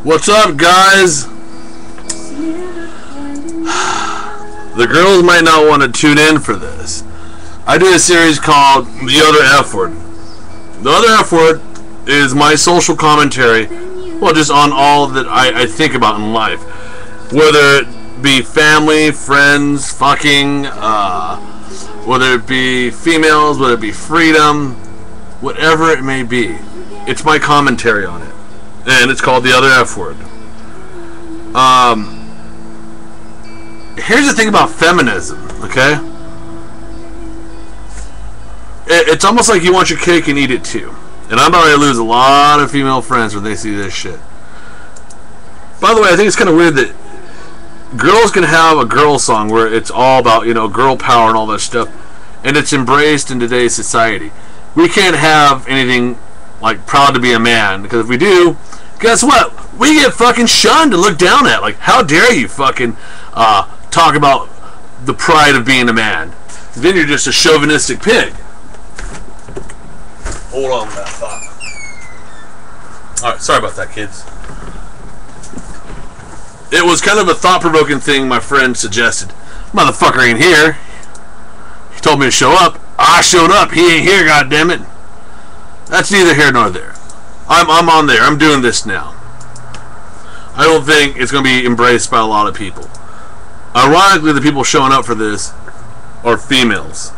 What's up, guys? The girls might not want to tune in for this. I did a series called The Other F Word. The Other F Word is my social commentary, well, just on all that I think about in life. Whether it be family, friends, fucking, whether it be females, whether it be freedom, whatever it may be. It's my commentary on it. And it's called The Other F Word. Here's the thing about feminism, okay? It's almost like you want your cake and eat it too. And I'm about to lose a lot of female friends when they see this shit. By the way, I think it's kind of weird that girls can have a girl song where it's all about, you know, girl power and all that stuff, and it's embraced in today's society. We can't have anything like proud to be a man, because if we do, guess what? We get fucking shunned and looked down at. Like, how dare you fucking talk about the pride of being a man? Then you're just a chauvinistic pig. Hold on with that thought. Alright, sorry about that, kids. It was kind of a thought-provoking thing my friend suggested. Motherfucker ain't here. He told me to show up. I showed up. He ain't here, goddammit. That's neither here nor there. I'm on there. I'm doing this now. I don't think it's going to be embraced by a lot of people. Ironically, the people showing up for this are females.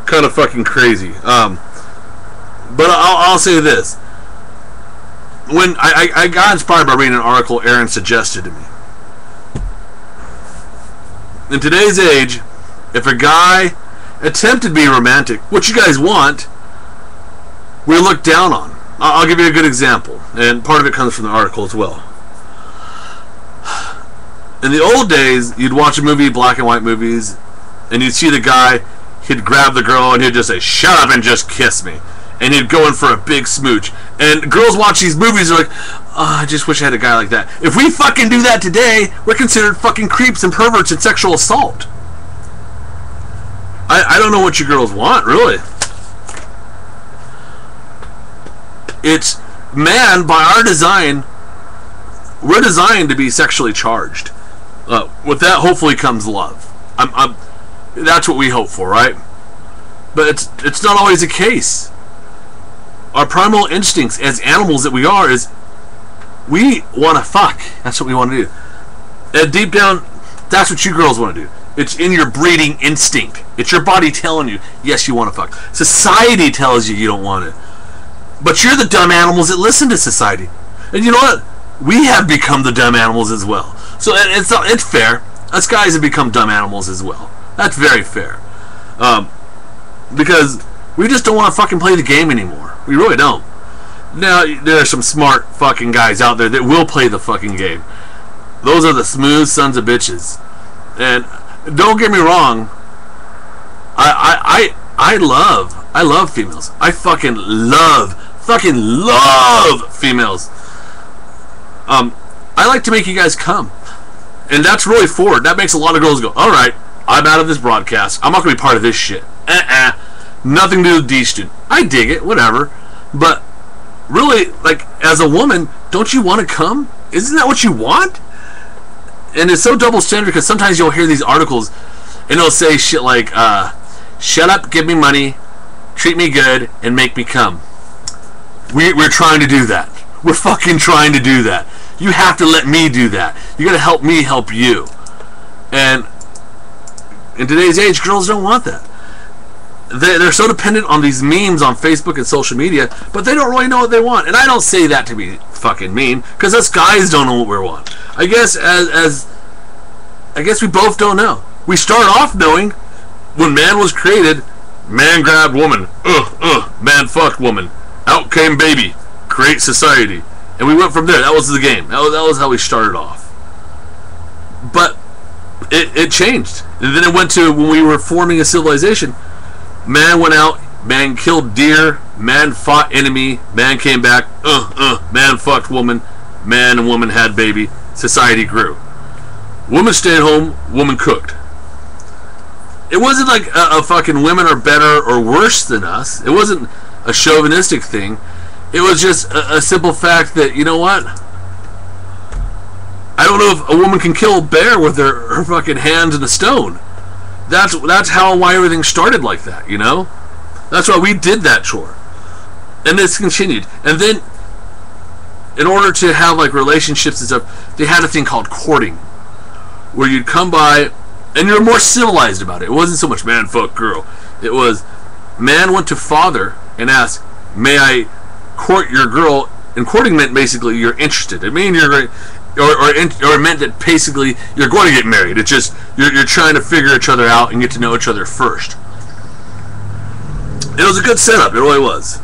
Kind of fucking crazy. But I'll say this. When I got inspired by reading an article Aaron suggested to me. In today's age, if a guy attempted to be romantic, what you guys want, we're looked down on. I'll give you a good example, and part of it comes from the article as well. In the old days, you'd watch a movie, black and white movies, and you'd see the guy, he'd grab the girl, and he'd just say, "Shut up and just kiss me." And he'd go in for a big smooch. And girls watch these movies and are like, "Oh, I just wish I had a guy like that." If we fucking do that today, we're considered fucking creeps and perverts and sexual assault. I don't know what you girls want, really. It's, man, by our design, we're designed to be sexually charged. With that, hopefully, comes love. That's what we hope for, right? But it's not always the case. Our primal instincts as animals that we are is we want to fuck. That's what we want to do. And deep down, that's what you girls want to do. It's in your breeding instinct. It's your body telling you, yes, you want to fuck. Society tells you you don't want it. But you're the dumb animals that listen to society. And you know what? We have become the dumb animals as well. So it's fair. Us guys have become dumb animals as well. That's very fair. Because we just don't want to fucking play the game anymore. We really don't. Now, there are some smart fucking guys out there that will play the fucking game. Those are the smooth sons of bitches. And don't get me wrong, I love females. I fucking love females. I like to make you guys come. And that's really forward. That makes a lot of girls go, alright, I'm out of this broadcast. I'm not going to be part of this shit. Nothing to do with D-Student. I dig it, whatever. But really, like, as a woman, don't you want to come? Isn't that what you want? And it's so double standard because sometimes you'll hear these articles and it'll say shit like, shut up, give me money, treat me good, and make me come. We're trying to do that. We're fucking trying to do that. You have to let me do that. You gotta help me help you. And in today's age, girls don't want that. They're so dependent on these memes on Facebook and social media, but they don't really know what they want. And I don't say that to be fucking mean, because us guys don't know what we want. I guess I guess we both don't know. We start off knowing when man was created, man grabbed woman, man fucked woman, out came baby, create society, and we went from there. That was the game. That was how we started off. But it changed, and then it went to when we were forming a civilization. Man went out, man killed deer, man fought enemy, man came back, man fucked woman, man and woman had baby, society grew. Woman stayed home, woman cooked. It wasn't like a fucking women are better or worse than us. It wasn't a chauvinistic thing. It was just a simple fact that, you know what? I don't know if a woman can kill a bear with her fucking hands and a stone. That's why everything started like that, you know? That's why we did that chore. And it's continued. And then, in order to have like relationships and stuff, they had a thing called courting, where you'd come by and you're more civilized about it. It wasn't so much man, fuck, girl. It was man went to father and asked, may I court your girl? And courting meant basically you're interested. It mean you're or it meant that basically you're going to get married. It's just you're trying to figure each other out and get to know each other first. It was a good setup. It really was.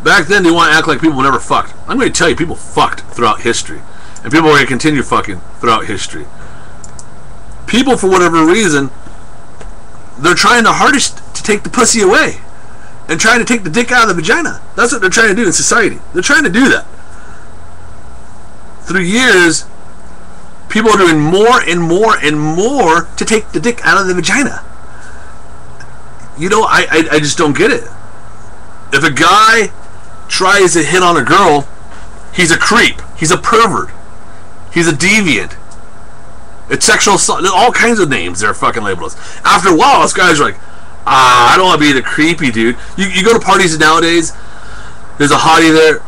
Back then, they want to act like people never fucked. I'm going to tell you, people fucked throughout history, and people are going to continue fucking throughout history. People, for whatever reason, they're trying the hardest to take the pussy away and trying to take the dick out of the vagina. That's what they're trying to do in society. They're trying to do that. Through years, people are doing more and more and more to take the dick out of the vagina. You know, I just don't get it. If a guy tries to hit on a girl, he's a creep. He's a pervert. He's a deviant. It's sexual assault. All kinds of names they're fucking labeled as. After a while, us guys are like, I don't want to be the creepy dude. You go to parties nowadays, there's a hottie there.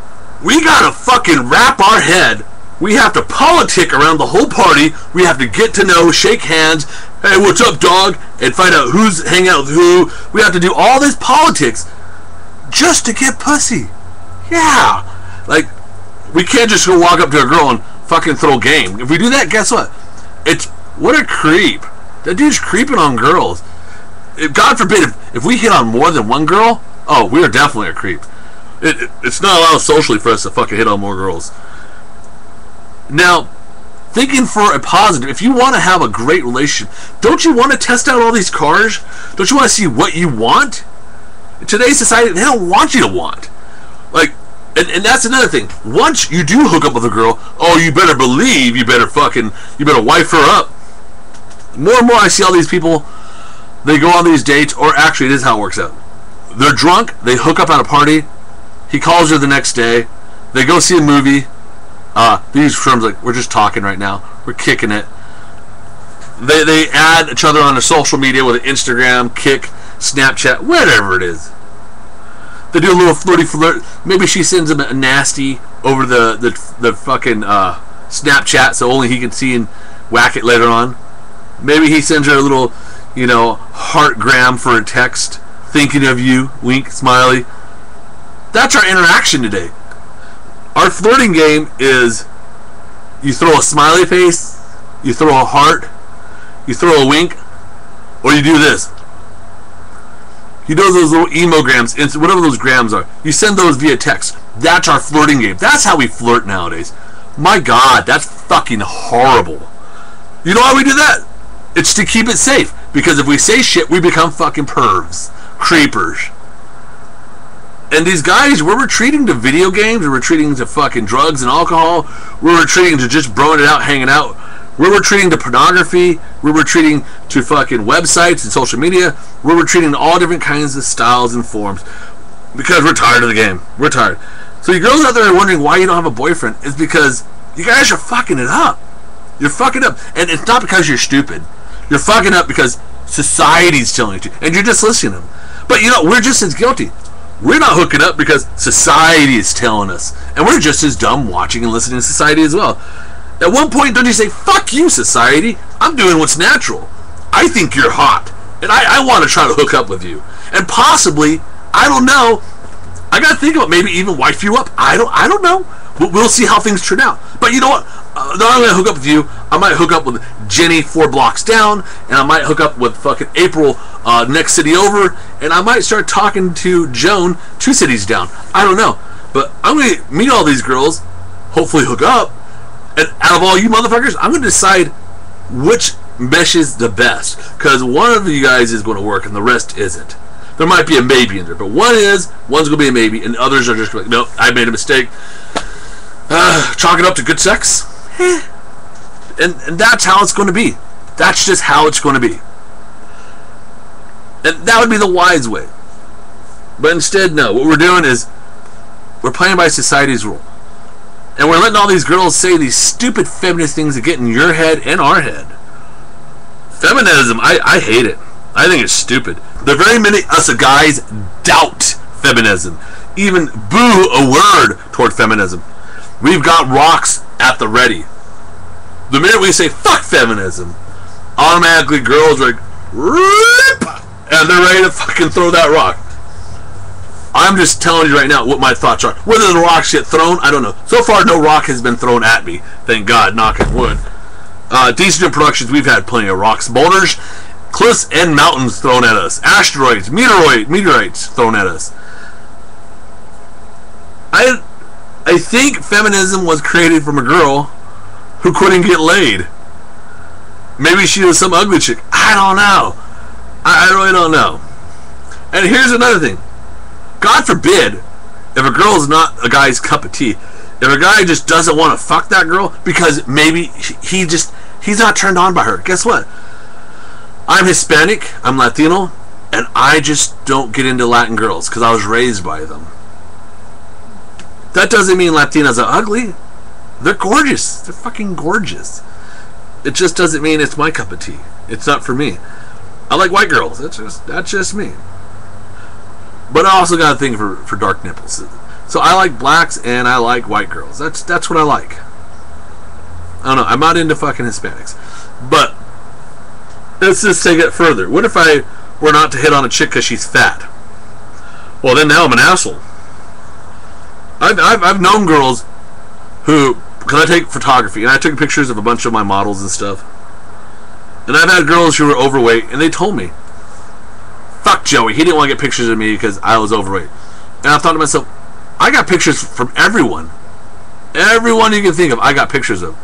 We gotta fucking wrap our head. We have to politic around the whole party. We have to get to know, shake hands. Hey, what's up, dog? And find out who's hanging out with who. We have to do all this politics just to get pussy. Yeah. Like, we can't just go walk up to a girl and fucking throw game. If we do that, guess what? What a creep. That dude's creeping on girls. God forbid, if we hit on more than one girl, oh, we are definitely a creep. It's not allowed socially for us to fucking hit on more girls. Now, thinking for a positive, if you want to have a great relationship, don't you want to test out all these cars? Don't you want to see what you want? In today's society, they don't want you to want. Like, and that's another thing. Once you do hook up with a girl, oh, you better believe, you better wife her up. More and more I see all these people, they go on these dates, or actually this is how it works out. They're drunk, they hook up at a party, he calls her the next day, they go see a movie. These terms like, we're just talking right now, we're kicking it. They add each other on a social media with Instagram, Kick, Snapchat, whatever it is. They do a little flirty flirt. Maybe she sends him a nasty over the fucking Snapchat so only he can see and whack it later on. Maybe he sends her a little, heartgram for a text, thinking of you, wink, smiley. That's our interaction today. Our flirting game is you throw a smiley face, you throw a heart, you throw a wink, or you do this. You know those little emograms, whatever those grams are. You send those via text. That's our flirting game. That's how we flirt nowadays. My God, that's fucking horrible. You know why we do that? It's to keep it safe. Because if we say shit, we become fucking pervs. Creepers. And these guys, we're retreating to video games, we're retreating to fucking drugs and alcohol, we're retreating to just broing it out, hanging out, we're retreating to pornography, we're retreating to fucking websites and social media, we're retreating to all different kinds of styles and forms because we're tired of the game. We're tired. So you girls out there are wondering why you don't have a boyfriend, it's because you guys are fucking it up. You're fucking up. And it's not because you're stupid. You're fucking up because society's telling you to, and you're just listening to them. But we're just as guilty. We're not hooking up because society is telling us. And we're just as dumb watching and listening to society as well. At one point, don't you say, fuck you, society. I'm doing what's natural. I think you're hot. And I want to try to hook up with you. And possibly, I don't know, I got to think about maybe even wife you up. I don't know. We'll see how things turn out. But you know what? Not only going to hook up with you, I might hook up with Jenny 4 blocks down, and I might hook up with fucking April next city over, and I might start talking to Joan 2 cities down. I don't know. But I'm going to meet all these girls, hopefully hook up, and out of all you motherfuckers, I'm going to decide which meshes the best. Because one of you guys is going to work, and the rest isn't. There might be a maybe in there, but one's going to be a maybe, and others are just like, no, I made a mistake. Chalk it up to good sex. And that's how it's going to be. That's just how it's going to be. And that would be the wise way. But instead, no. What we're doing is we're playing by society's rule. And we're letting all these girls say these stupid feminist things that get in your head and our head. Feminism, I hate it. I think it's stupid. The very minute us guys doubt feminism, even boo a word toward feminism, we've got rocks at the ready. The minute we say fuck feminism, automatically girls are like, rip, and they're ready to fucking throw that rock. I'm just telling you right now what my thoughts are. Whether the rocks get thrown, I don't know. So far, no rock has been thrown at me. Thank God, knocking wood. Decent Productions, we've had plenty of rocks. Boulders, cliffs, and mountains thrown at us. Asteroids, meteorites thrown at us. I think feminism was created from a girl who couldn't get laid. Maybe she was some ugly chick. I don't know. I really don't know. And here's another thing. God forbid if a girl is not a guy's cup of tea. If a guy just doesn't want to fuck that girl because maybe he's not turned on by her. Guess what? I'm Hispanic, I'm Latino, and I just don't get into Latin girls because I was raised by them. That doesn't mean Latinas are ugly. They're gorgeous. They're fucking gorgeous. It just doesn't mean it's my cup of tea. It's not for me. I like white girls. That's just me. But I also got a thing for dark nipples. So I like blacks and I like white girls. That's what I like. I don't know. I'm not into fucking Hispanics. But let's just take it further. What if I were not to hit on a chick because she's fat? Well, then now I'm an asshole. I've known girls who, because I take photography, and I took pictures of a bunch of my models and stuff. And I've had girls who were overweight, and they told me, fuck Joey, he didn't want to get pictures of me because I was overweight. And I thought to myself, I got pictures from everyone. Everyone you can think of, I got pictures of.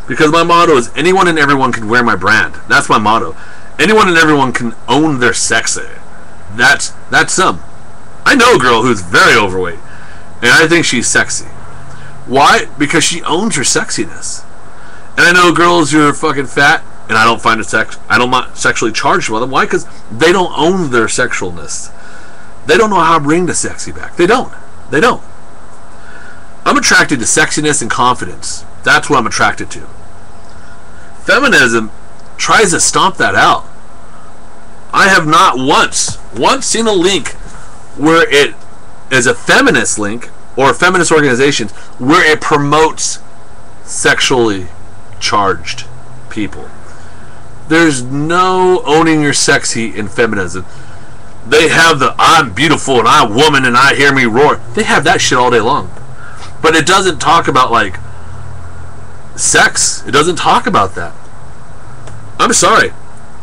Because my motto is, anyone and everyone can wear my brand. That's my motto. Anyone and everyone can own their sexy. That's some. I know a girl who's very overweight, and I think she's sexy. Why? Because she owns her sexiness. And I know girls who are fucking fat, and I don't find it I'm not sexually charged with them. Why? Because they don't own their sexualness. They don't know how to bring the sexy back. They don't. I'm attracted to sexiness and confidence. That's what I'm attracted to. Feminism tries to stomp that out. I have not once seen a link where it is a feminist link or a feminist organization where it promotes sexually charged people. There's no owning your sexy in feminism. They have the I'm beautiful and I'm woman and I hear me roar. They have that shit all day long. But it doesn't talk about like sex. It doesn't talk about that. I'm sorry.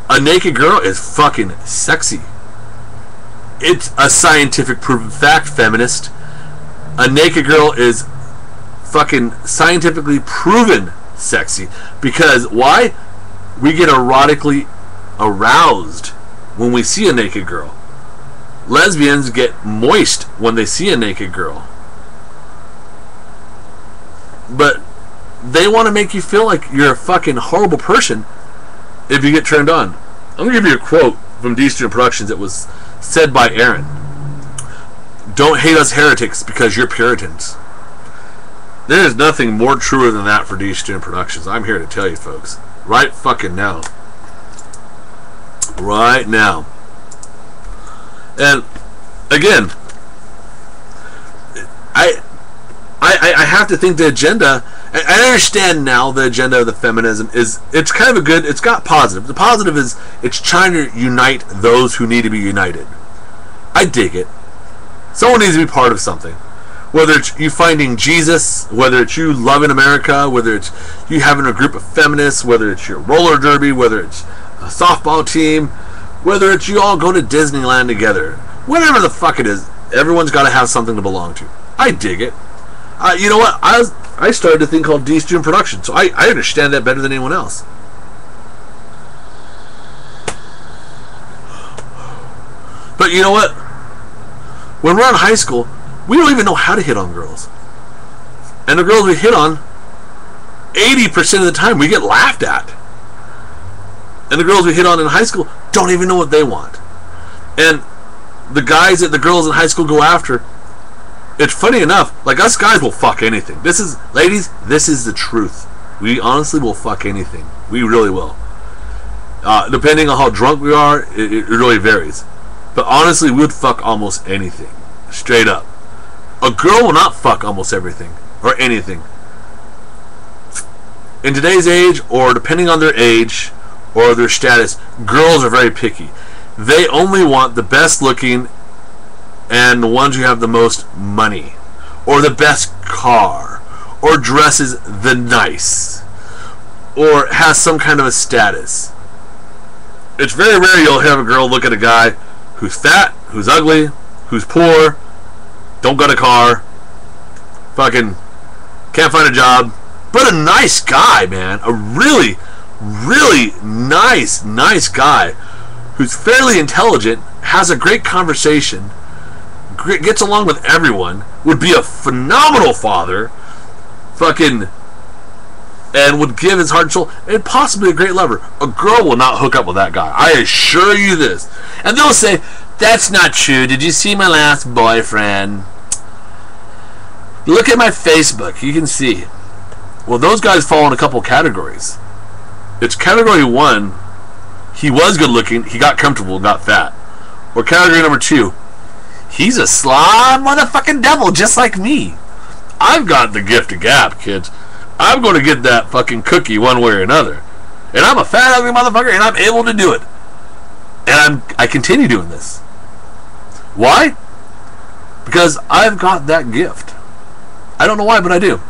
A naked girl is fucking sexy. It's a scientific proven fact, feminist. A naked girl is fucking scientifically proven sexy. Because why? We get erotically aroused when we see a naked girl. Lesbians get moist when they see a naked girl. But they want to make you feel like you're a fucking horrible person if you get turned on. I'm going to give you a quote from Decent Productions that was said by Aaron. Don't hate us heretics because you're Puritans. There is nothing more truer than that for Decent Productions. I'm here to tell you folks. Right fucking now. Right now. And again, I have to think the agenda, I understand now the agenda of the feminism is, it's kind of a good, it's got positive. The positive is it's trying to unite those who need to be united. I dig it. Someone needs to be part of something. Whether it's you finding Jesus, whether it's you loving America, whether it's you having a group of feminists, whether it's your roller derby, whether it's a softball team, whether it's you all go to Disneyland together. Whatever the fuck it is, everyone's got to have something to belong to. I dig it. You know what? I started a thing called D-Student Production, so I understand that better than anyone else. But you know what? When we're in high school, we don't even know how to hit on girls. And the girls we hit on, 80% of the time we get laughed at. And the girls we hit on in high school don't even know what they want. And the guys that the girls in high school go after, it's funny enough, like us guys will fuck anything. This is, ladies, this is the truth. We honestly will fuck anything. We really will. Depending on how drunk we are, it really varies. But honestly, we would fuck almost anything. Straight up. A girl will not fuck almost everything. Or anything. In today's age, or depending on their age, or their status, girls are very picky. They only want the best looking and the ones who have the most money, or the best car, or dresses the nice, or has some kind of a status. It's very rare you'll have a girl look at a guy who's fat, who's ugly, who's poor, don't got a car, fucking can't find a job, but a nice guy, man. A really, really nice guy who's fairly intelligent, has a great conversation, gets along with everyone, would be a phenomenal father, fucking, and would give his heart and soul, and possibly a great lover. A girl will not hook up with that guy. I assure you this. And they'll say, that's not true. Did you see my last boyfriend? Look at my Facebook. You can see. Well, those guys fall in a couple categories. It's category 1, he was good looking, he got comfortable, got fat. Or category number 2, he's a sly motherfucking devil just like me. I've got the gift of gab, kids. I'm going to get that fucking cookie one way or another. And I'm a fat, ugly motherfucker, and I'm able to do it. And I continue doing this. Why? Because I've got that gift. I don't know why, but I do.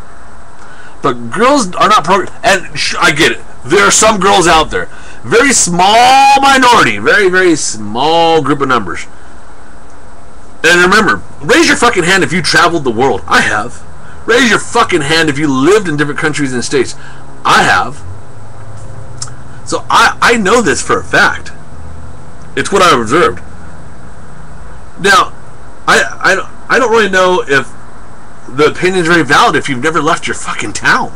But girls are not programmed. And I get it. There are some girls out there. Very small minority. Very, very small group of numbers. And remember, raise your fucking hand if you traveled the world. I have. Raise your fucking hand if you lived in different countries and states. I have. So I know this for a fact. It's what I've observed. Now, I don't really know if the opinion is very valid if you've never left your fucking town.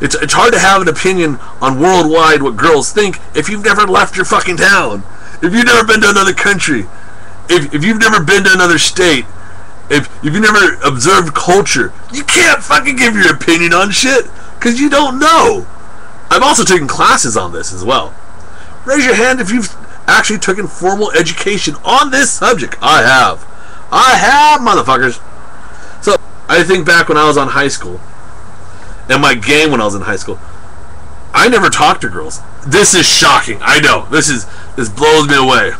It's hard to have an opinion on worldwide what girls think if you've never left your fucking town. If you've never been to another country. If you've never been to another state. If you've never observed culture. You can't fucking give your opinion on shit. Because you don't know. I've also taken classes on this as well. Raise your hand if you've actually taken formal education on this subject. I have. I have, motherfuckers. So, I think back when I was on high school, and my game when I was in high school, I never talked to girls. This is shocking. I know. This blows me away.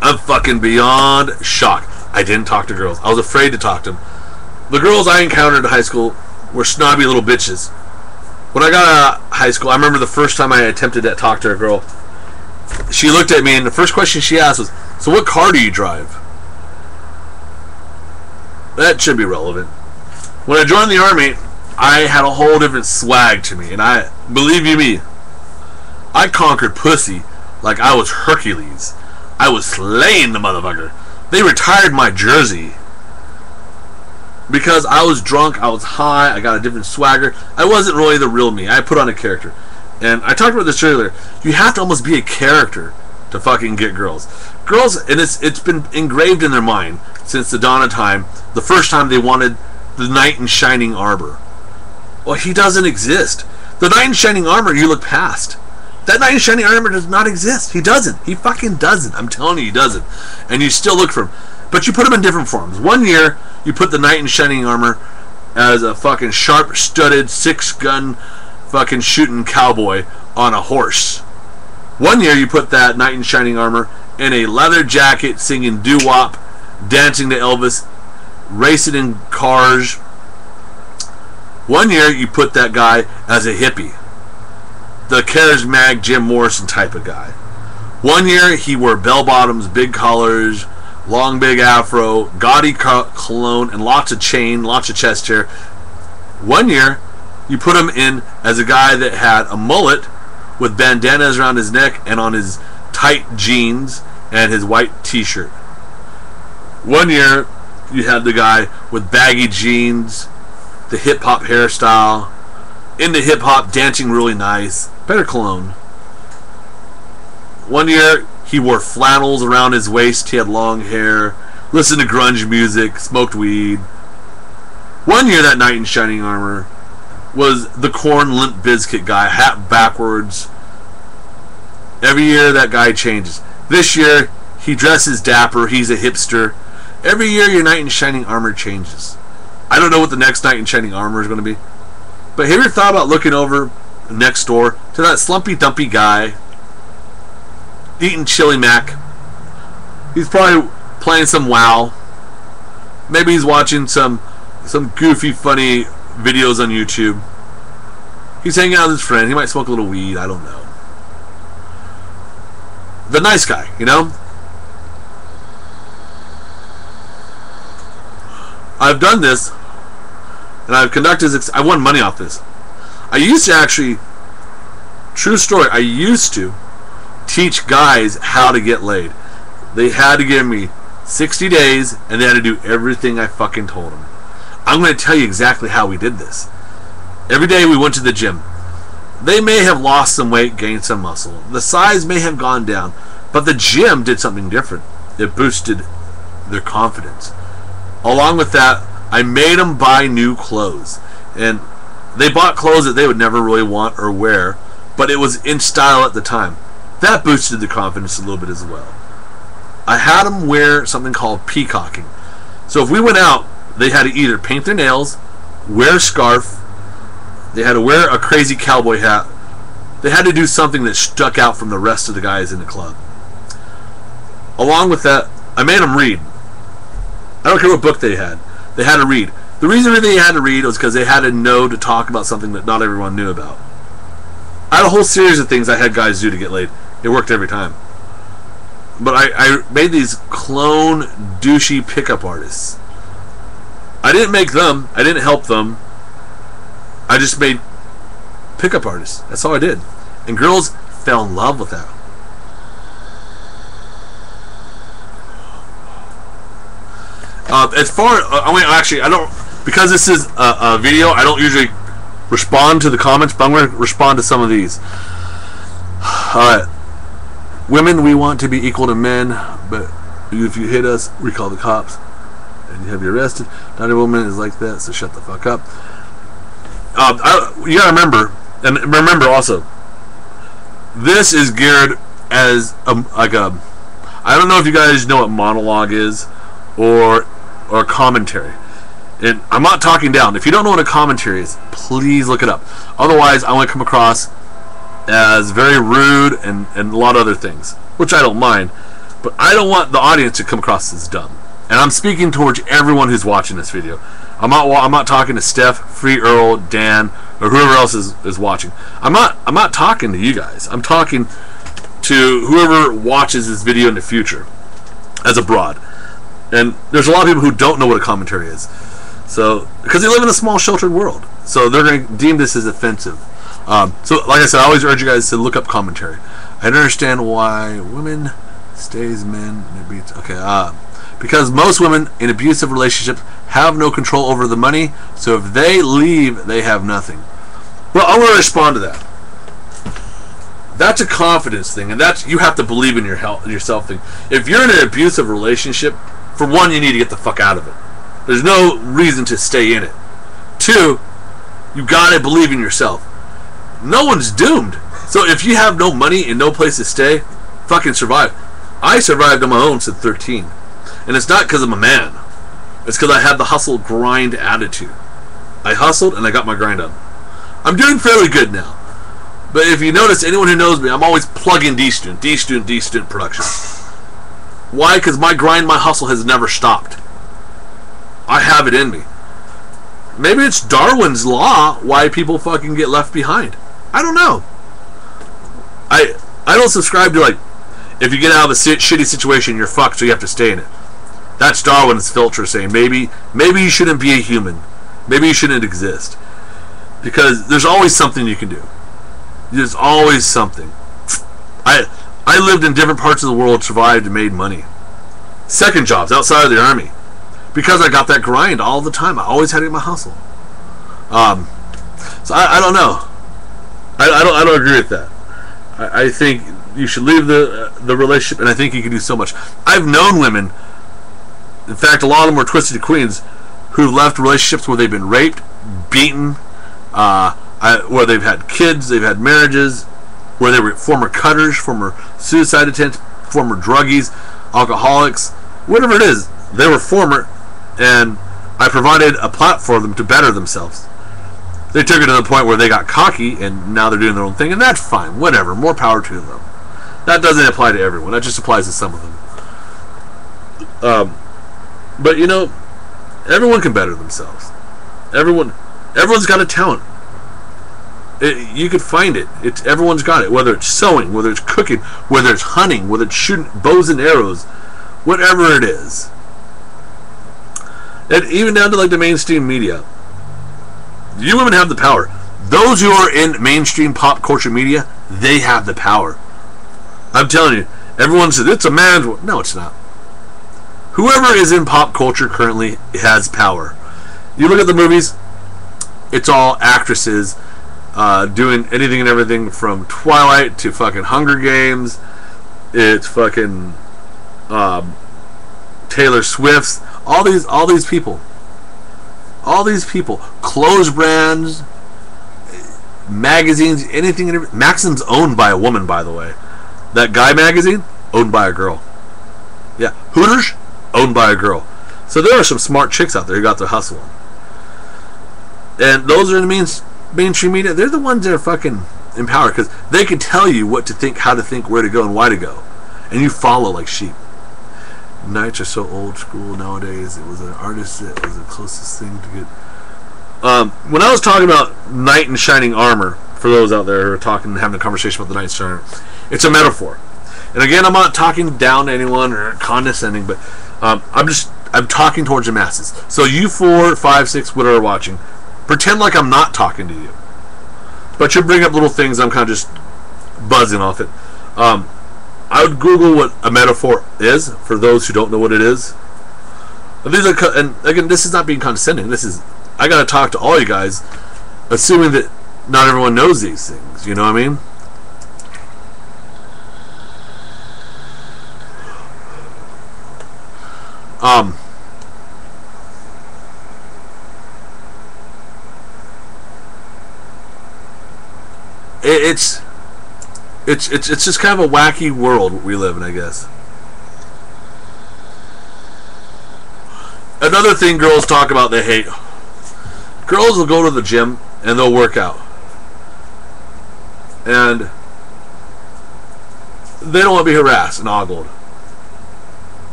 I'm fucking beyond shocked. I didn't talk to girls. I was afraid to talk to them. The girls I encountered in high school were snobby little bitches. When I got out of high school, I remember the first time I attempted to talk to a girl. She looked at me, and the first question she asked was, so what car do you drive? That should be relevant. When I joined the Army, I had a whole different swag to me, and believe you me, I conquered pussy like I was Hercules. I was slaying the motherfucker. They retired my jersey because I was drunk, I was high, I got a different swagger. I wasn't really the real me. I put on a character. And I talked about this earlier. You have to almost be a character to fucking get girls. Girls, and it's been engraved in their mind since the dawn of time, the first time they wanted the knight in shining armor. Well, he doesn't exist. The knight in shining armor, you look past. That knight in shining armor does not exist. He doesn't. He fucking doesn't. I'm telling you, he doesn't. And you still look for him. But you put him in different forms. One year, you put the knight in shining armor as a fucking sharp-studded, six-gun fucking shooting cowboy on a horse. One year, you put that knight in shining armor in a leather jacket, singing doo-wop, dancing to Elvis, racing in cars. One year, you put that guy as a hippie. The charismatic Jim Morrison type of guy. One year he wore bell bottoms, big collars, long big afro, gaudy cologne, and lots of chain, lots of chest hair. One year you put him in as a guy that had a mullet with bandanas around his neck and on his tight jeans and his white t-shirt. One year you had the guy with baggy jeans, the hip-hop hairstyle, into hip-hop, dancing really nice, better cologne. One year he wore flannels around his waist, he had long hair, listened to grunge music, smoked weed. One year, that knight in shining armor was the Korn Limp Bizkit guy, hat backwards. Every year, that guy changes. This year, he dresses dapper. He's a hipster. Every year, your knight in shining armor changes. I don't know what the next knight in shining armor is going to be. But have you ever thought about looking over next door to that slumpy dumpy guy eating chili mac? He's probably playing some WoW. Maybe he's watching some goofy, funny videos on YouTube. He's hanging out with his friend. He might smoke a little weed. I don't know. The nice guy, you know? I've done this, and I've conducted this. I won money off this. I used to actually, true story, I used to teach guys how to get laid. They had to give me 60 days, and they had to do everything I fucking told them. I'm going to tell you exactly how we did this. Every day we went to the gym. They may have lost some weight, gained some muscle. The size may have gone down, but the gym did something different. It boosted their confidence. Along with that, I made them buy new clothes. And they bought clothes that they would never really want or wear, but it was in style at the time. That boosted their confidence a little bit as well. I had them wear something called peacocking. So if we went out, they had to either paint their nails, wear a scarf, they had to wear a crazy cowboy hat. They had to do something that stuck out from the rest of the guys in the club. Along with that, I made them read. I don't care what book they had. They had to read. The reason they had to read was because they had to know to talk about something that not everyone knew about. I had a whole series of things I had guys do to get laid. It worked every time. But I made these clone douchey pickup artists. I didn't make them. I didn't help them. I just made pickup artists. That's all I did. And girls fell in love with that. As far, actually, I don't, because this is a video, I don't usually respond to the comments, but I'm going to respond to some of these. Women, we want to be equal to men, but if you hit us, we call the cops and you have you arrested. Not every woman is like that, so shut the fuck up. You gotta remember, and remember also, this is geared as I don't know if you guys know what monologue is or commentary. And I'm not talking down. If you don't know what a commentary is, please look it up. Otherwise, I want to come across as very rude and a lot of other things, which I don't mind. But I don't want the audience to come across as dumb. And I'm speaking towards everyone who's watching this video. I'm not talking to Steph, Free Earl, Dan, or whoever else is watching. I'm not talking to you guys. I'm talking to whoever watches this video in the future as a broad. And there's a lot of people who don't know what a commentary is. So, because they live in a small sheltered world. So they're going to deem this as offensive. So like I said, I always urge you guys to look up commentary. I don't understand why women stays men and it beats. Okay, because most women in abusive relationships have no control over the money, so if they leave, they have nothing. Well, I want to respond to that. That's a confidence thing, and that's, you have to believe in yourself thing. If you're in an abusive relationship, for one, you need to get the fuck out of it. There's no reason to stay in it. Two, you gotta believe in yourself. No one's doomed. So if you have no money and no place to stay, fucking survive. I survived on my own since 13. And it's not because I'm a man. It's because I had the hustle grind attitude. I hustled and I got my grind up. I'm doing fairly good now. But if you notice, anyone who knows me, I'm always plugging D-Student production. Why? Because my grind, my hustle has never stopped. I have it in me. Maybe it's Darwin's law why people fucking get left behind. I don't know. I don't subscribe to, like, if you get out of a shitty situation, you're fucked, so you have to stay in it. That's Darwin's filter saying maybe you shouldn't be a human. Maybe you shouldn't exist. Because there's always something you can do. There's always something. I lived in different parts of the world, survived, and made money. Second jobs outside of the army. Because I got that grind all the time. I always had it in my hustle. So I don't know. I don't agree with that. I think you should leave the relationship, and I think you can do so much. I've known women In fact, a lot of them were twisted queens who left relationships where they've been raped, beaten, where they've had kids, they've had marriages, where they were former cutters, former suicide attempts, former druggies, alcoholics, whatever it is. They were former, and I provided a platform for them to better themselves. They took it to the point where they got cocky, and now they're doing their own thing, and that's fine. Whatever, more power to them. That doesn't apply to everyone. That just applies to some of them. But you know, everyone can better themselves. Everyone's got a talent. You could find it. Everyone's got it. Whether it's sewing, whether it's cooking, whether it's hunting, whether it's shooting bows and arrows, whatever it is. And even down to like the mainstream media. You women have the power. Those who are in mainstream pop culture media, they have the power. I'm telling you, everyone says it's a man's world. No, it's not. Whoever is in pop culture currently has power. You look at the movies, it's all actresses doing anything and everything from Twilight to fucking Hunger Games. It's fucking Taylor Swift's. All these people. Clothes brands, magazines, anything and everything. Maxim's owned by a woman, by the way. That Guy magazine, owned by a girl. Yeah. Hooters, owned by a girl. So there are some smart chicks out there who got their hustle on. And those are in the mainstream media. They're the ones that are fucking in power because they can tell you what to think, how to think, where to go, and why to go. And you follow like sheep. Nights are so old school nowadays. It was an artist that was the closest thing to get. When I was talking about knight in shining armor, for those out there who are talking and having a conversation about the knight in shining armor, it's a metaphor. And again, I'm not talking down to anyone or condescending, but I'm talking towards the masses. So you 4, 5, 6, whatever watching, pretend like I'm not talking to you. But you bring up little things, I'm kind of just buzzing off it. I would Google what a metaphor is for those who don't know what it is. And again, this is not being condescending. I got to talk to all you guys, assuming that not everyone knows these things. You know what I mean? It's just kind of a wacky world we live in, I guess. Another thing girls talk about they hate. Girls will go to the gym and they'll work out. And they don't want to be harassed and ogled.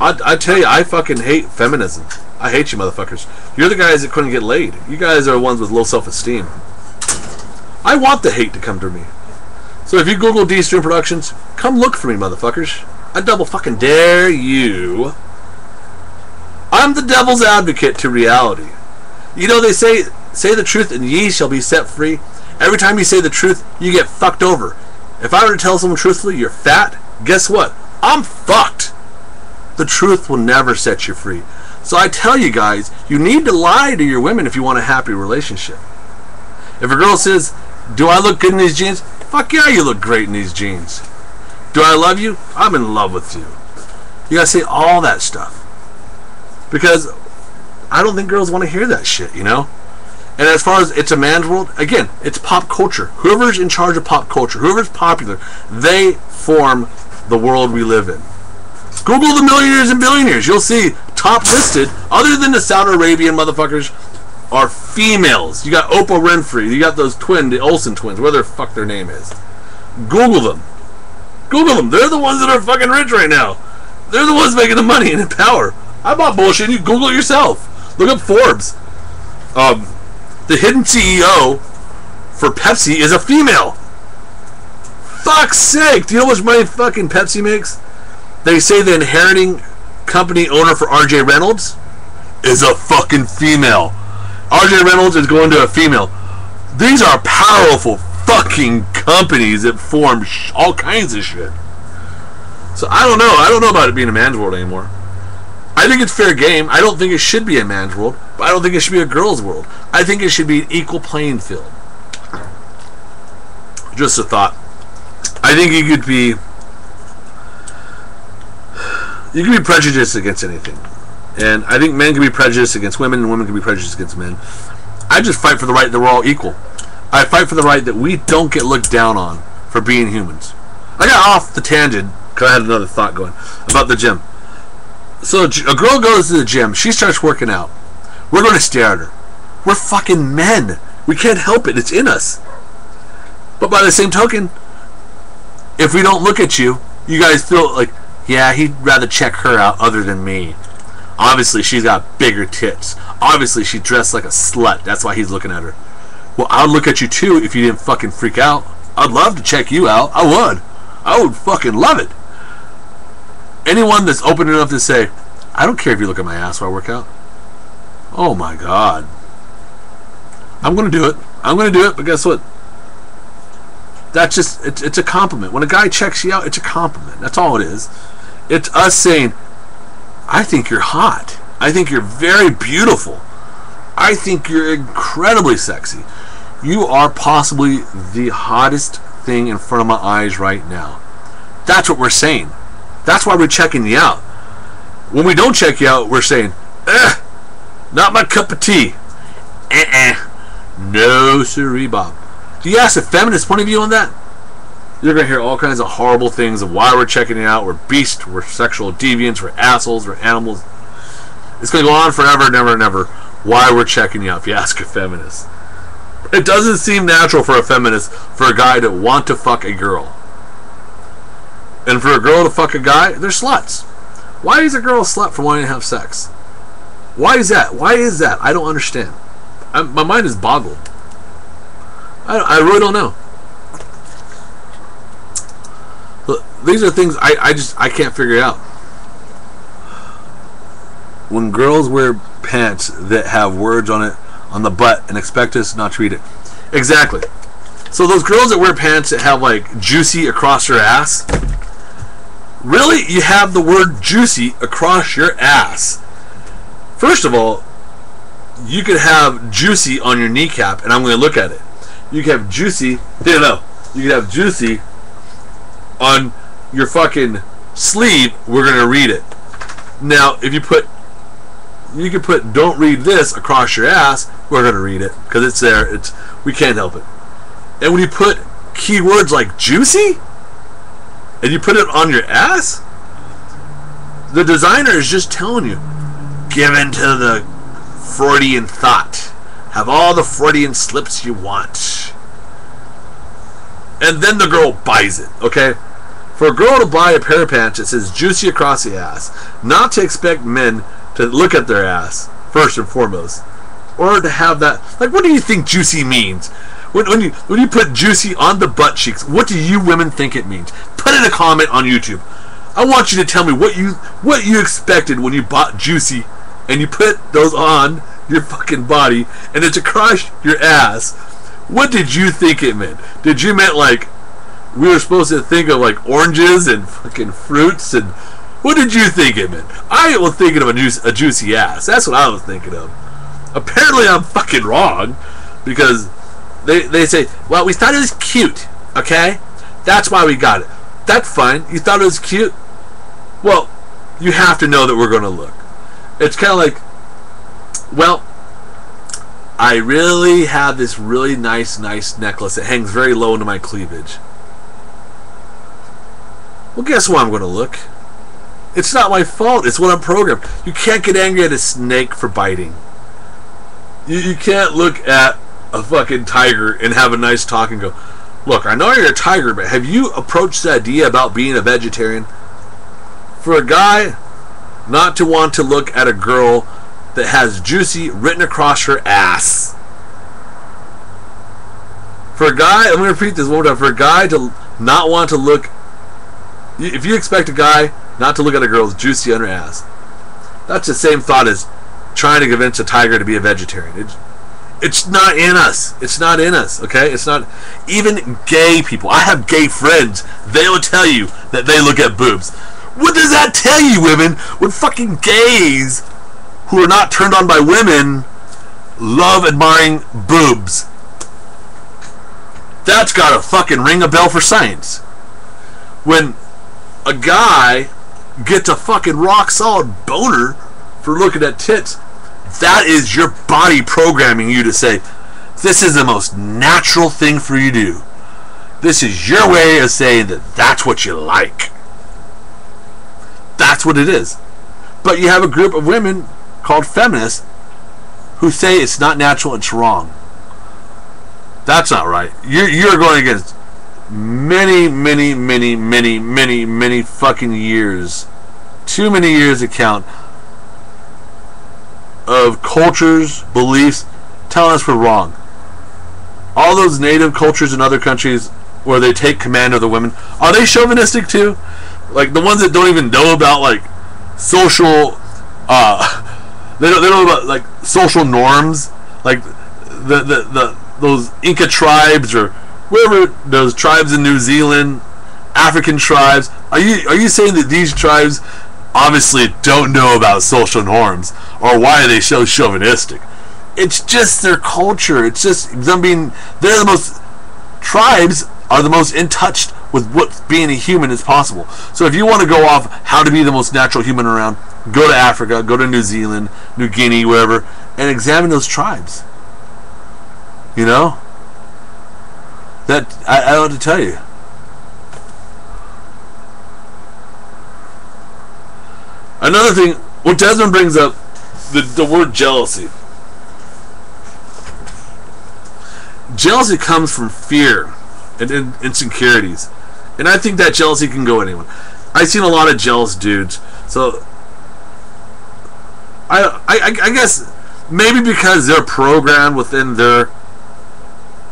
I tell you, I fucking hate feminism. I hate you motherfuckers. You're the guys that couldn't get laid. You guys are the ones with low self-esteem. I want the hate to come to me. So if you Google D-Stream Productions, come look for me, motherfuckers. I double fucking dare you. I'm the devil's advocate to reality. You know, they say the truth and ye shall be set free. Every time you say the truth, you get fucked over. If I were to tell someone truthfully, you're fat, guess what? I'm fucked. The truth will never set you free. So I tell you guys, you need to lie to your women if you want a happy relationship. If a girl says, do I look good in these jeans? Fuck yeah, you look great in these jeans. Do I love you? I'm in love with you. You gotta say all that stuff. Because I don't think girls want to hear that shit, you know? And as far as it's a man's world, again, it's pop culture. Whoever's in charge of pop culture, whoever's popular, they form the world we live in. Google the millionaires and billionaires. You'll see top listed, other than the Saudi Arabian motherfuckers, are females. You got Oprah Winfrey. You got those the Olsen twins, whatever the fuck their name is. Google them. Google them. They're the ones that are fucking rich right now. They're the ones making the money and the power. I'm not bullshitting. You Google it yourself. Look up Forbes. The hidden CEO for Pepsi is a female. Fuck's sake. Do you know how much money fucking Pepsi makes? They say the inheriting company owner for R.J. Reynolds is a fucking female. R.J. Reynolds is going to a female. These are powerful fucking companies that form all kinds of shit. So I don't know. I don't know about it being a man's world anymore. I think it's fair game. I don't think it should be a man's world, but I don't think it should be a girl's world. I think it should be an equal playing field. Just a thought. I think you could be prejudiced against anything. And I think men can be prejudiced against women, and women can be prejudiced against men. I just fight for the right that we're all equal. I fight for the right that we don't get looked down on for being humans. I got off the tangent because I had another thought going about the gym. So a girl goes to the gym. She starts working out. We're going to stare at her. We're fucking men. We can't help it. It's in us. But by the same token, if we don't look at you, you guys feel like, yeah, he'd rather check her out other than me. Obviously, she's got bigger tits. Obviously, she's dressed like a slut. That's why he's looking at her. Well, I'd look at you too if you didn't fucking freak out. I'd love to check you out. I would. I would fucking love it. Anyone that's open enough to say, I don't care if you look at my ass while I work out. Oh my God. I'm going to do it. I'm going to do it, but guess what? That's just, it's a compliment. When a guy checks you out, it's a compliment. That's all it is. It's us saying, I think you're hot. I think you're very beautiful. I think you're incredibly sexy. You are possibly the hottest thing in front of my eyes right now. That's what we're saying. That's why we're checking you out. When we don't check you out, we're saying, not my cup of tea. No siree, Bob. Do you ask a feminist point of view on that? You're going to hear all kinds of horrible things of why we're checking it out. We're beasts, we're sexual deviants, we're assholes, we're animals. It's going to go on forever, never, never. Why we're checking you out if you ask a feminist. It doesn't seem natural for a feminist for a guy to want to fuck a girl. And for a girl to fuck a guy, they're sluts. Why is a girl a slut for wanting to have sex? Why is that? Why is that? I don't understand. My mind is boggled. I really don't know. But these are things I can't figure out. When girls wear pants that have words on it on the butt and expect us not to read it. Exactly. So those girls that wear pants that have like juicy across your ass, really, you have the word juicy across your ass. First of all, you could have juicy on your kneecap, and I'm going to look at it. You could have juicy, no, you could have juicy on your fucking sleeve. We're going to read it. Now, if you could put don't read this across your ass, we're going to read it because it's there. We can't help it. And when you put keywords like juicy and you put it on your ass, the designer is just telling you, give in to the Freudian thought. Have all the Freudian slips you want. And then the girl buys it, okay? For a girl to buy a pair of pants that says juicy across the ass, not to expect men to look at their ass, first and foremost, or to have that, like, what do you think juicy means? When you put juicy on the butt cheeks, what do you women think it means? Put in a comment on YouTube. I want you to tell me what you expected when you bought juicy and you put those on your fucking body and it's across your ass. What did you think it meant? Did you meant like we were supposed to think of like oranges and fucking fruits? And what did you think it meant? I was thinking of a juicy ass. That's what I was thinking of. Apparently I'm fucking wrong, because they say, well, we thought it was cute, okay? That's why we got it. That's fine. You thought it was cute? Well, you have to know that we're going to look. It's kind of like, well, I really have this really nice necklace that hangs very low into my cleavage. Well, guess what? I'm going to look. It's not my fault. It's what I'm programmed. You can't get angry at a snake for biting. You can't look at a fucking tiger and have a nice talk and go, look, I know you're a tiger, but have you approached the idea about being a vegetarian? For a guy not to want to look at a girl that has juicy written across her ass. For a guy, I'm going to repeat this one more time. For a guy to not want to look, if you expect a guy not to look at a girl's juicy on her ass, that's the same thought as trying to convince a tiger to be a vegetarian. It's not in us. It's not in us, okay? It's not. Even gay people. I have gay friends. They will tell you that they look at boobs. What does that tell you, women? When fucking gays who are not turned on by women love admiring boobs. That's got to fucking ring a bell for science. When a guy gets a fucking rock solid boner for looking at tits. That is your body programming you to say, this is the most natural thing for you to do. This is your way of saying that that's what you like. That's what it is. But you have a group of women called feminists who say it's not natural, it's wrong. That's not right. You're going against many fucking years, too many years account of cultures, beliefs telling us we're wrong. All those native cultures in other countries where they take command of the women, are they chauvinistic too? Like the ones that don't even know about like social they don't know about like social norms, like those Inca tribes or wherever, those tribes in New Zealand, African tribes. Are you saying that these tribes obviously don't know about social norms, or why are they so chauvinistic? It's just their culture. It's just them being, they're the most, tribes are the most in touch with what being a human is possible. So if you want to go off how to be the most natural human around, go to Africa, go to New Zealand, New Guinea, wherever, and examine those tribes. You know? That, I don't know what to tell you. Another thing, what Desmond brings up, the word jealousy. Jealousy comes from fear and insecurities. And I think that jealousy can go anyone. I've seen a lot of jealous dudes. So, I guess maybe because they're programmed within their...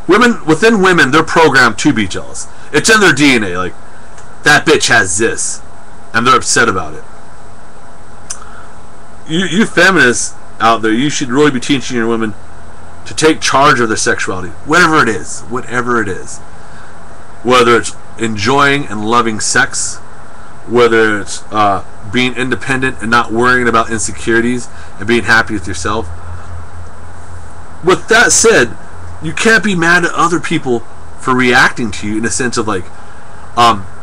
Within women, they're programmed to be jealous. It's in their DNA. Like, that bitch has this. And they're upset about it. You feminists out there, you should really be teaching your women to take charge of their sexuality, whatever it is, whether it's enjoying and loving sex, whether it's being independent and not worrying about insecurities and being happy with yourself. With that said, you can't be mad at other people for reacting to you in a sense of like,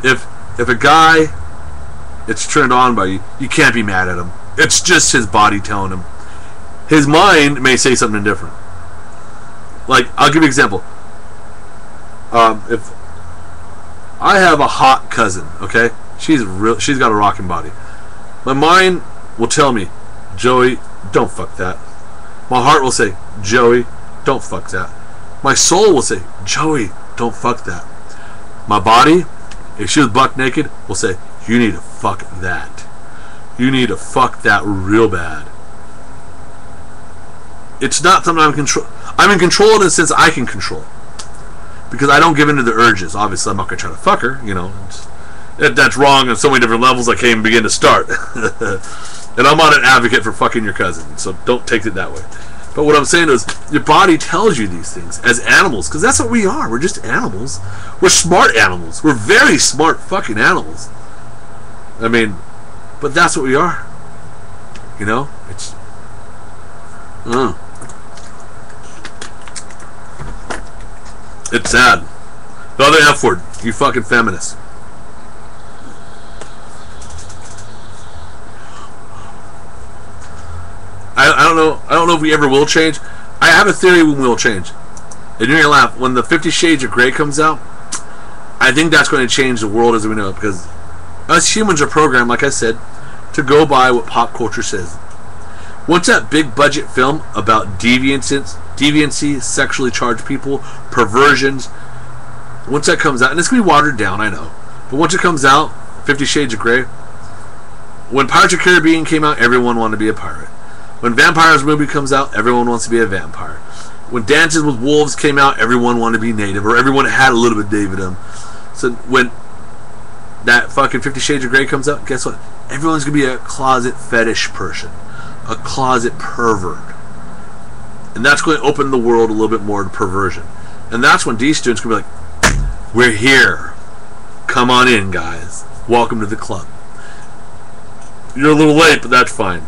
if a guy is turned on by you, you can't be mad at him. It's just his body telling him. His mind may say something different. Like, I'll give you an example. If I have a hot cousin, okay, she's got a rocking body. My mind will tell me, Joey, don't fuck that. My heart will say, Joey, don't fuck that. My soul will say, Joey, don't fuck that. My body, if she was buck naked, will say, you need to fuck that. You need to fuck that real bad. It's not something I'm in control in the sense I can control. Because I don't give in to the urges. Obviously, I'm not going to try to fuck her, you know. That's wrong on so many different levels I can't even begin to start. And I'm not an advocate for fucking your cousin, so don't take it that way. But what I'm saying is, your body tells you these things as animals, because that's what we are. We're just animals. We're smart animals. We're very smart fucking animals. I mean, but that's what we are. You know? It's... It's sad. The other F word. You fucking feminists. I don't know if we ever will change. I have a theory we will change. And you're gonna laugh. When the 50 Shades of Grey comes out, I think that's going to change the world as we know it, because us humans are programmed, like I said, to go by what pop culture says. Once that big budget film about deviancy, sexually charged people, perversions, once that comes out, and it's going to be watered down, I know, but once it comes out, 50 Shades of Grey, when Pirates of the Caribbean came out, everyone wanted to be a pirate. When Vampires movie comes out, everyone wants to be a vampire. When Dances with Wolves came out, everyone wanted to be native, or everyone had a little bit of David in them. So when that fucking 50 Shades of Grey comes out, guess what? Everyone's going to be a closet fetish person. A closet pervert. And that's going to open the world a little bit more to perversion. And that's when these students going to be like, we're here. Come on in, guys. Welcome to the club. You're a little late, but that's fine.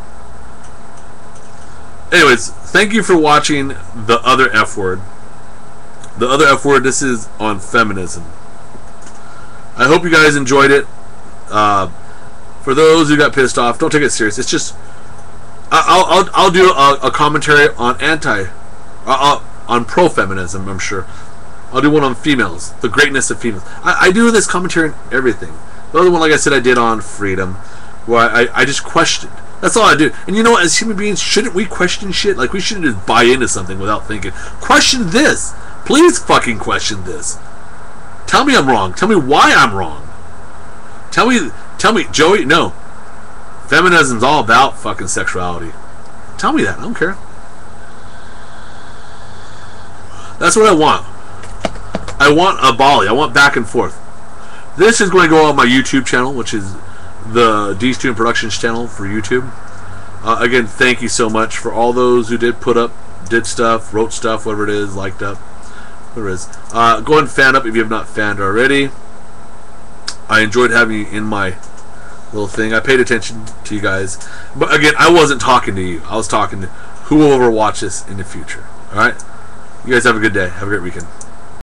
Anyways, thank you for watching The Other F Word. The Other F Word, this is on feminism. I hope you guys enjoyed it. For those who got pissed off, don't take it serious. It's just I'll do a commentary on on pro-feminism, I'm sure. I'll do one on females, the greatness of females. I do this commentary on everything. The other one, like I said, I did on freedom, where I just questioned. That's all I do. And you know what, as human beings, shouldn't we question shit? Like, we shouldn't just buy into something without thinking. Question this. Please fucking question this. Tell me I'm wrong. Tell me why I'm wrong. Tell me, Joey, no. Feminism's all about fucking sexuality. Tell me that. I don't care. That's what I want. I want a volley. I want back and forth. This is going to go on my YouTube channel, which is the D-Student Productions channel for YouTube. Again, thank you so much for all those who did stuff, wrote stuff, whatever it is, liked up, whatever it is. Go ahead and fan up if you have not fanned already. I enjoyed having you in my little thing. I paid attention to you guys. But again, I wasn't talking to you. I was talking to who will ever watch this in the future. Alright? You guys have a good day. Have a great weekend.